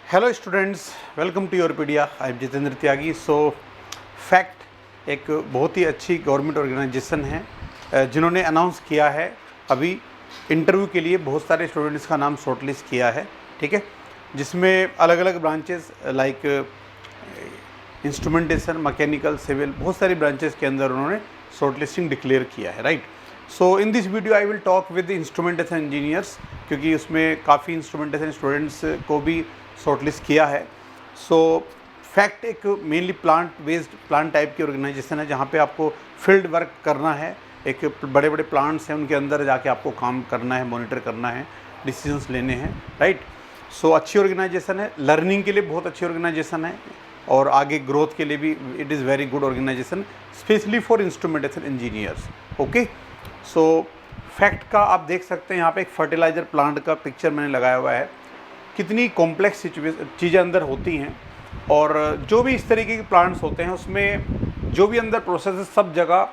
Hello students, welcome to Yourpedia. I am Jitendra Tyagi. Fact एक बहुत ही अच्छी गवर्नमेंट ऑर्गेनाइजेशन है जिन्होंने अनाउंस किया है अभी इंटरव्यू के लिए बहुत सारे स्टूडेंट्स का नाम शॉर्टलिस्ट किया है, ठीक है, जिसमें अलग अलग branches like instrumentation, mechanical, civil, बहुत सारी ब्रांचेस के अंदर उन्होंने शॉर्टलिस्टिंग डिक्लेयर किया है, right. So in this video I will talk with instrumentation engineers, क्योंकि उसमें काफ़ी इंस्ट्रूमेंटेशन स्टूडेंट्स को भी शॉर्टलिस्ट किया है। सो फैक्ट एक मेनली प्लांट टाइप की ऑर्गेनाइजेशन है जहाँ पे आपको फील्ड वर्क करना है। एक बड़े बड़े प्लांट्स हैं, उनके अंदर जाके आपको काम करना है, मॉनिटर करना है, डिसीजंस लेने हैं, राइट। सो अच्छी ऑर्गेनाइजेशन है, लर्निंग के लिए बहुत अच्छी ऑर्गेनाइजेशन है और आगे ग्रोथ के लिए भी it is very good organisation, specially for instrumentation engineers. Okay, so fact का आप देख सकते हैं यहाँ पे एक फर्टिलाइज़र प्लांट का पिक्चर मैंने लगाया हुआ है। कितनी कॉम्प्लेक्स चीज़ें अंदर होती हैं और जो भी इस तरीके के प्लांट्स होते हैं उसमें जो भी अंदर प्रोसेस है सब जगह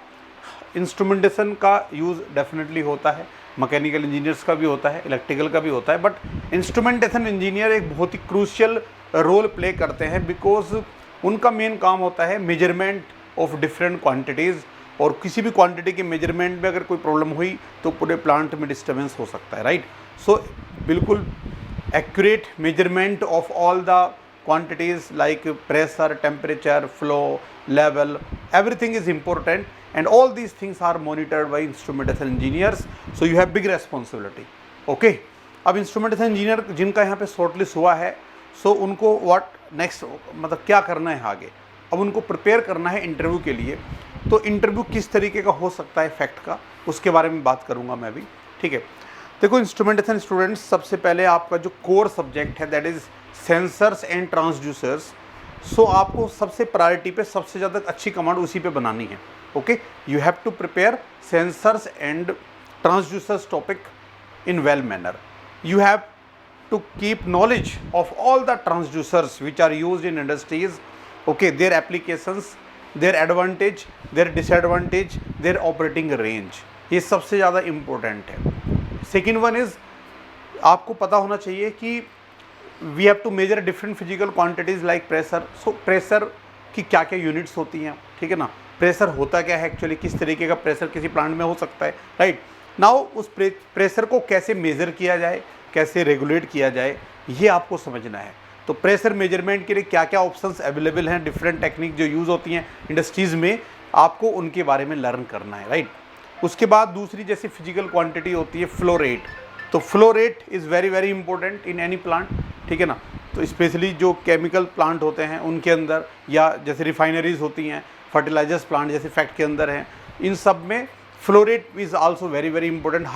इंस्ट्रूमेंटेशन का यूज़ डेफिनेटली होता है। मैकेनिकल इंजीनियर्स का भी होता है, इलेक्ट्रिकल का भी होता है, बट इंस्ट्रूमेंटेशन इंजीनियर एक बहुत ही क्रूशियल रोल प्ले करते हैं बिकॉज उनका मेन काम होता है मेजरमेंट ऑफ डिफरेंट क्वांटिटीज़, और किसी भी क्वांटिटी के मेजरमेंट में अगर कोई प्रॉब्लम हुई तो पूरे प्लांट में डिस्टर्बेंस हो सकता है, राइट। सो बिल्कुल accurate measurement of all the quantities like pressure, temperature, flow, level, everything is important, and all these things are monitored by instrumentation engineers, so you have big responsibility. Okay, अब instrumentation engineer जिनका यहाँ पे shortlist हुआ है, so उनको what next मतलब क्या करना है आगे। अब उनको प्रिपेयर करना है इंटरव्यू के लिए, तो इंटरव्यू किस तरीके का हो सकता है फैक्ट का, उसके बारे में बात करूँगा मैं भी, ठीक है। देखो इंस्ट्रूमेंटेशन स्टूडेंट्स, सबसे पहले आपका जो कोर सब्जेक्ट है that is sensors and transducers. So आपको सबसे प्रायोरिटी पे सबसे ज़्यादा अच्छी कमांड उसी पे बनानी है। Okay, you have to prepare sensors and transducers topic in well manner. You have to keep knowledge of all the transducers which are used in industries. Okay, their applications, their advantage, their disadvantage, their operating range, ये सबसे ज़्यादा important है। Second one is आपको पता होना चाहिए कि we have to measure different physical quantities like pressure. So pressure की क्या क्या यूनिट्स होती हैं, ठीक है ना, प्रेशर होता क्या है एक्चुअली, किस तरीके का प्रेशर किसी प्लांट में हो सकता है, राइट। नाउ उस प्रेशर को कैसे मेज़र किया जाए, कैसे रेगुलेट किया जाए, ये आपको समझना है। तो प्रेशर मेजरमेंट के लिए क्या क्या ऑप्शंस अवेलेबल हैं, डिफरेंट टेक्निक जो यूज़ होती हैं इंडस्ट्रीज़ में, आपको उनके बारे में लर्न करना है, राइट। उसके बाद दूसरी जैसे फिजिकल क्वांटिटी होती है फ्लो रेट, तो flow rate is very very important in any plant, ठीक है ना। तो स्पेशली जो केमिकल प्लांट होते हैं उनके अंदर, या जैसे रिफाइनरीज होती हैं, फर्टिलाइजर्स प्लांट जैसे फैक्ट के अंदर हैं, इन सब में flow rate is also very very important.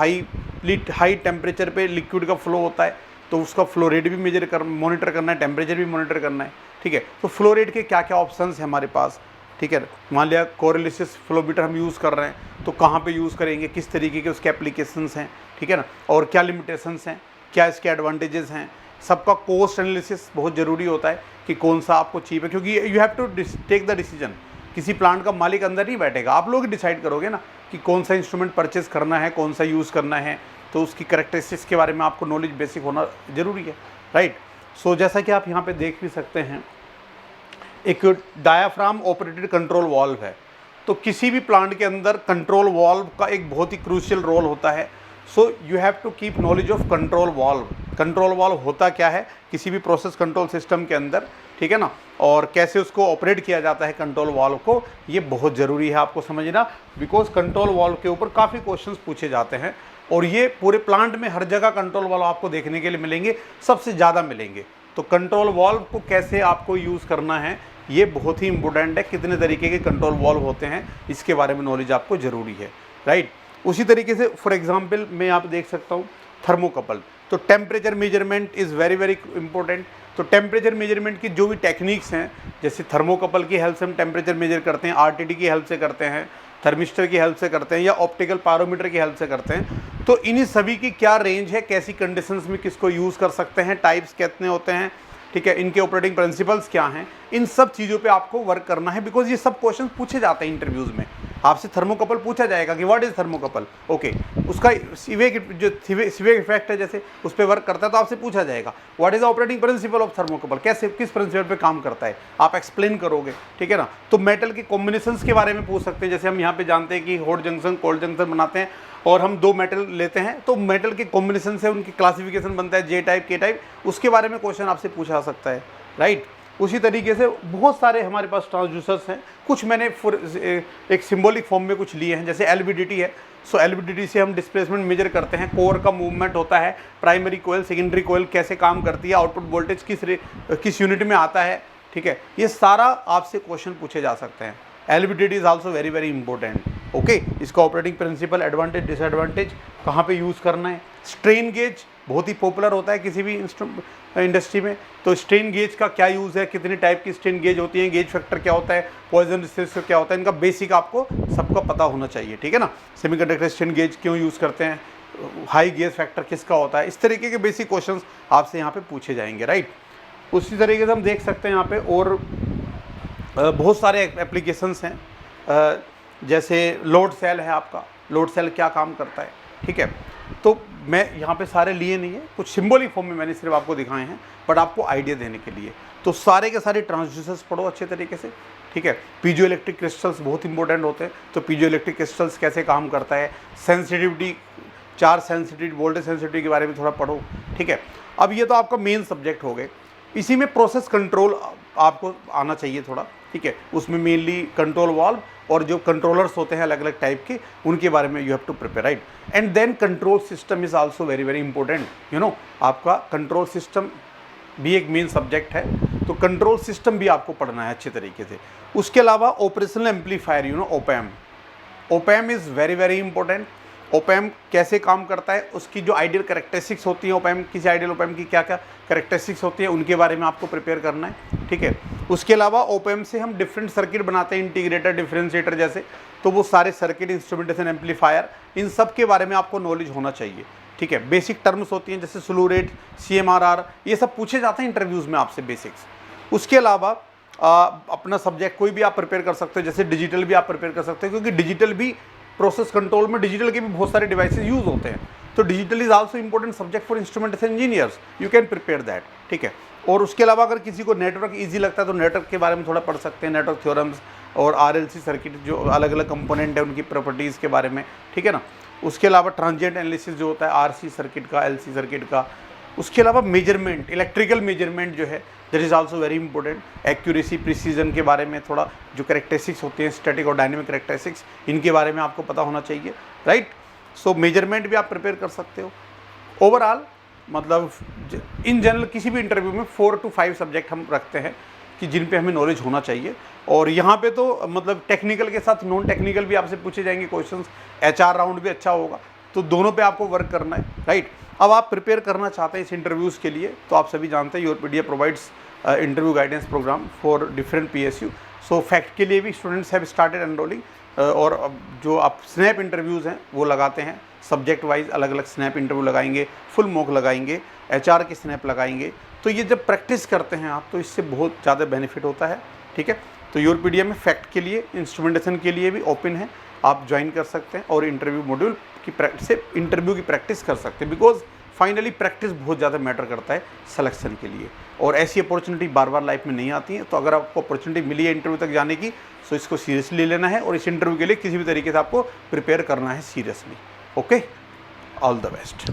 High temperature पे लिक्विड का फ्लो होता है तो उसका फ्लो रेट भी मॉनिटर करना है, टेम्परेचर भी मॉनिटर करना है, ठीक है। तो फ्लो रेट के क्या क्या ऑप्शन हैं हमारे पास, ठीक है। मान लिया कोरिलेसिस फ्लोमीटर हम यूज़ कर रहे हैं तो कहाँ पे यूज़ करेंगे, किस तरीके के उसके एप्लीकेशंस हैं, ठीक है ना, और क्या लिमिटेशंस हैं, क्या इसके एडवांटेजेस हैं। सबका कॉस्ट एनालिसिस बहुत ज़रूरी होता है कि कौन सा आपको चीप है, क्योंकि you have to take the decision. किसी प्लांट का मालिक अंदर नहीं बैठेगा, आप लोग डिसाइड करोगे ना कि कौन सा इंस्ट्रूमेंट परचेज करना है, कौन सा यूज़ करना है, तो उसकी करेक्टरिस्टिक्स के बारे में आपको नॉलेज बेसिक होना ज़रूरी है, राइट। सो जैसा कि आप यहाँ पर देख भी सकते हैं, एक डायाफ्राम ऑपरेटेड कंट्रोल वाल्व है, तो किसी भी प्लांट के अंदर कंट्रोल वाल्व का एक बहुत ही क्रूशियल रोल होता है। So you have to keep knowledge of control valve. Control valve होता क्या है किसी भी प्रोसेस कंट्रोल सिस्टम के अंदर, ठीक है ना, और कैसे उसको ऑपरेट किया जाता है कंट्रोल वाल्व को, ये बहुत ज़रूरी है आपको समझना, बिकॉज कंट्रोल वाल्व के ऊपर काफ़ी क्वेश्चंस पूछे जाते हैं और ये पूरे प्लांट में हर जगह कंट्रोल वाल्व आपको देखने के लिए मिलेंगे, सबसे ज़्यादा मिलेंगे। तो कंट्रोल वाल्व को कैसे आपको यूज़ करना है ये बहुत ही इंपॉर्टेंट है। कितने तरीके के कंट्रोल वाल्व होते हैं इसके बारे में नॉलेज आपको ज़रूरी है, राइट। उसी तरीके से फॉर एग्जांपल मैं यहाँ पे देख सकता हूँ थर्मोकपल, तो temperature measurement is very very important. तो टेम्परेचर मेजरमेंट की जो भी टेक्निक्स हैं, जैसे थर्मोकपल की हेल्प से हम टेम्परेचर मेजर करते हैं, आरटीडी की हेल्प से करते हैं, थर्मिस्टर की हेल्प से करते हैं, या ऑप्टिकल पायरोमीटर की हेल्प से करते हैं। तो इन्हीं सभी की क्या रेंज है, कैसी कंडीशंस में किसको यूज़ कर सकते हैं, टाइप्स कितने होते हैं, ठीक है, इनके ऑपरेटिंग प्रिंसिपल्स क्या हैं, इन सब चीज़ों पे आपको वर्क करना है, बिकॉज ये सब क्वेश्चन पूछे जाते हैं इंटरव्यूज़ में। आपसे थर्मोकपल पूछा जाएगा कि व्हाट इज थर्मोकपल, ओके, उसका सीवेक इफेक्ट है जैसे उस पर वर्क करता है, तो आपसे पूछा जाएगा what is the operating principle of thermocouple, कैसे किस प्रिंसिपल पे काम करता है, आप एक्सप्लेन करोगे, ठीक है ना। तो मेटल के कॉम्बिनेशंस के बारे में पूछ सकते हैं, जैसे हम यहाँ पे जानते हैं कि हॉट जंक्शन कोल्ड जंक्शन बनाते हैं और हम 2 मेटल लेते हैं, तो मेटल के कॉम्बिनेशन से उनकी क्लासिफिकेशन बनता है, जे टाइप, के टाइप, उसके बारे में क्वेश्चन आपसे पूछा जा सकता है, राइट। उसी तरीके से बहुत सारे हमारे पास ट्रांसड्यूसर्स हैं, कुछ मैंने एक सिंबॉलिक फॉर्म में कुछ लिए हैं, जैसे एलवीडीटी है। सो एलवीडीटी से हम डिस्प्लेसमेंट मेजर करते हैं, कोर का मूवमेंट होता है, प्राइमरी कोयल सेकेंडरी कोयल कैसे काम करती है, आउटपुट वोल्टेज किस यूनिट में आता है, ठीक है, ये सारा आपसे क्वेश्चन पूछे जा सकते हैं। LVDT is also very very important, okay. इसका ऑपरेटिंग प्रिंसिपल, एडवांटेज डिसएडवांटेज, कहाँ पे यूज़ करना है। स्ट्रेन गेज बहुत ही पॉपुलर होता है किसी भी इंडस्ट्री में, तो स्ट्रेन गेज का क्या यूज़ है, कितनी टाइप की स्ट्रेन गेज होती है, गेज फैक्टर क्या होता है, पॉइजन रेसिस्टेंस क्या होता है, इनका बेसिक आपको सबका पता होना चाहिए, ठीक है ना। सेमीकंडक्टर स्ट्रेन गेज क्यों यूज़ करते हैं, हाई गेज फैक्टर किसका होता है, इस तरीके के बेसिक क्वेश्चंस आपसे यहाँ पे पूछे जाएंगे, राइट। उसी तरीके से हम देख सकते हैं यहाँ पे और बहुत सारे एप्लीकेशंस हैं, जैसे लोड सेल है आपका, लोड सेल क्या काम करता है, ठीक है। तो मैं यहाँ पे सारे लिए नहीं है, कुछ सिंबॉलिक फॉर्म में मैंने सिर्फ आपको दिखाए हैं, बट आपको आइडिया देने के लिए। तो सारे के सारे ट्रांसड्यूसर्स पढ़ो अच्छे तरीके से, ठीक है। पीजो इलेक्ट्रिक क्रिस्टल्स बहुत इंपॉर्टेंट होते हैं, तो पीजो इलेक्ट्रिक क्रिस्टल्स कैसे काम करता है, sensitivity, charge sensitivity, voltage sensitivity के बारे में थोड़ा पढ़ो, ठीक है। अब ये तो आपका मेन सब्जेक्ट हो गए। इसी में प्रोसेस कंट्रोल आपको आना चाहिए थोड़ा, ठीक है। उसमें मेनली कंट्रोल वाल्व और जो कंट्रोलर्स होते हैं अलग अलग टाइप के, उनके बारे में you have to prepare, right. And then control system is also very very important, you know. आपका कंट्रोल सिस्टम भी एक मेन सब्जेक्ट है, तो कंट्रोल सिस्टम भी आपको पढ़ना है अच्छे तरीके से। उसके अलावा operational amplifier, you know, ओपैम, ओपैम is very very important. ओपैम कैसे काम करता है, उसकी जो आइडियल कैरेक्टरिस्टिक्स होती हैं ओपैम, किसी आइडियल ओपैम की क्या क्या कैरेक्टरिस्टिक्स होती है, उनके बारे में आपको प्रिपेयर करना है, ठीक है। उसके अलावा ओपैम से हम डिफरेंट सर्किट बनाते हैं, इंटीग्रेटर, डिफरेंशिएटर जैसे, तो वो सारे सर्किट, इंस्ट्रूमेंटेशन, एम्पलीफायर, इन सब के बारे में आपको नॉलेज होना चाहिए, ठीक है। बेसिक टर्म्स होती हैं जैसे स्लू रेट, CMRR, ये सब पूछे जाते हैं इंटरव्यूज़ में आपसे बेसिक्स। उसके अलावा अपना सब्जेक्ट कोई भी आप प्रिपेयर कर सकते हो, जैसे डिजिटल भी आप प्रिपेयर कर सकते हो, क्योंकि डिजिटल भी प्रोसेस कंट्रोल में डिजिटल के भी बहुत सारे डिवाइसेस यूज़ होते हैं, तो digital is also important subject for instrumentation engineers, you can prepare that, ठीक है। और उसके अलावा अगर किसी को नेटवर्क इजी लगता है तो नेटवर्क के बारे में थोड़ा पढ़ सकते हैं, नेटवर्क थ्योरम्स और RLC सर्किट जो अलग अलग कंपोनेंट है उनकी प्रॉपर्टीज़ के बारे में, ठीक है ना। उसके अलावा ट्रांजिएंट एनालिसिस जो होता है RC सर्किट का, LC सर्किट का। उसके अलावा मेजरमेंट, इलेक्ट्रिकल मेजरमेंट जो है that is also very important. Accuracy, precision के बारे में थोड़ा, जो कैरेक्टरिस्टिक्स होती हैं स्टैटिक और डायनेमिक कैरेक्टरिस्टिक्स, इनके बारे में आपको पता होना चाहिए, राइट। सो मेजरमेंट भी आप प्रिपेयर कर सकते हो। ओवरऑल मतलब इन जनरल किसी भी इंटरव्यू में 4 to 5 सब्जेक्ट हम रखते हैं कि जिन पे हमें नॉलेज होना चाहिए। और यहाँ पे तो मतलब टेक्निकल के साथ नॉन टेक्निकल भी आपसे पूछे जाएंगे क्वेश्चंस, HR राउंड भी अच्छा होगा, तो दोनों पे आपको वर्क करना है, राइट। अब आप प्रिपेयर करना चाहते हैं इस इंटरव्यूज़ के लिए, तो आप सभी जानते हैं Yourpedia provides interview guidance program for different PSU। So fact के लिए भी स्टूडेंट्स हैव स्टार्टेड एनरोलिंग, और अब जो आप स्नैप इंटरव्यूज़ हैं वो लगाते हैं, सब्जेक्ट वाइज अलग अलग स्नैप इंटरव्यू लगाएंगे, फुल मॉक लगाएंगे, HR के स्नैप लगाएंगे। तो ये जब प्रैक्टिस करते हैं आप, तो इससे बहुत ज़्यादा बेनिफिट होता है, ठीक है। तो योरपीडिया में फैक्ट के लिए, इंस्ट्रूमेंटेशन के लिए भी ओपन है, आप ज्वाइन कर सकते हैं और इंटरव्यू मॉड्यूल की से इंटरव्यू की प्रैक्टिस कर सकते हैं, बिकॉज फाइनली प्रैक्टिस बहुत ज़्यादा मैटर करता है सिलेक्शन के लिए। और ऐसी अपॉर्चुनिटी बार बार लाइफ में नहीं आती है, तो अगर आपको अपॉर्चुनिटी मिली है इंटरव्यू तक जाने की, तो इसको सीरियसली ले लेना है और इस इंटरव्यू के लिए किसी भी तरीके से आपको प्रिपेयर करना है seriously, okay. All the best.